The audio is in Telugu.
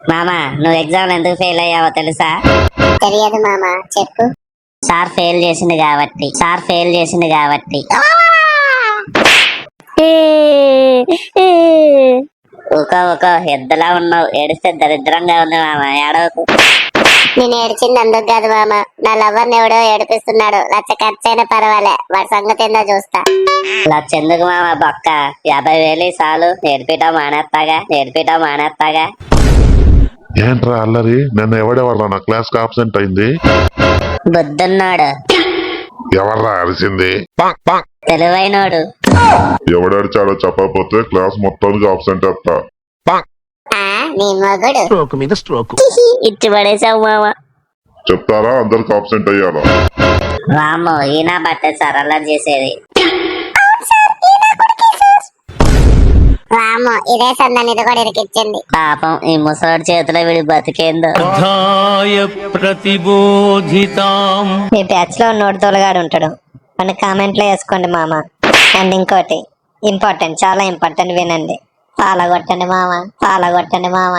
మామ నువ్వు ఎగ్జామ్ ఎందుకు ఫెయిల్ అయ్యావో తెలుసా? తెలియదు మామ, చెప్పు. సార్ ఫెయిల్ చేసింది కాబట్టి. ఊకో ఎద్దలా ఉన్నావు, ఏడిస్తే దరిద్రంగా ఉంది మామ, ఏడవకు. నేను ఏడ్చింది అందుకు కాదు మామ, నా లవర్ని ఎవడో ఏడిపిస్తున్నాడు. లచ్చ ఖర్చైనా పర్వాలే, వాడి సంగతి ఏందో చూస్తా. లక్షెందుకు మామ బొక్క, 50,000 చాలు. నేర్పిటా మానేస్తాగా. ఏంట్రా అల్లరి? నిన్న ఎవడెవర్రా నా క్లాస్ కి ఆబ్సెంట్ అయింది? బుద్ధున్నాడు, ఎవర్రా అరిసింది? తెలివైనోడు. ఎవడడిచాడో చెప్పకపోతే క్లాస్ మొత్తానికి ఆబ్సెంట్ చేస్తా. నీ మొగుడు స్ట్రోక్ మీద స్ట్రోక్. ఇచ్చి పడేసావు మామ. చెప్తారా అందరికి ఆబ్సెంట్ అయ్యారా? రాము ఈయన బట్టే సార్ అలా చేసేది. రాము ఇదే సందని ఇది కూడా ఇరికిచ్చింది. పాపం ఈ ముసలాడి చేతిలో వీడి బతికేందో. ప్రతిబోధితాం. మీ బ్యాచ్ లో నోటి తోలగాడు ఉంటాడు, మన కామెంట్లో వేసుకోండి మామ. అండ్ ఇంకోటి ఇంపార్టెంట్, చాలా ఇంపార్టెంట్, వినండి. పాలగొట్టండి మామ.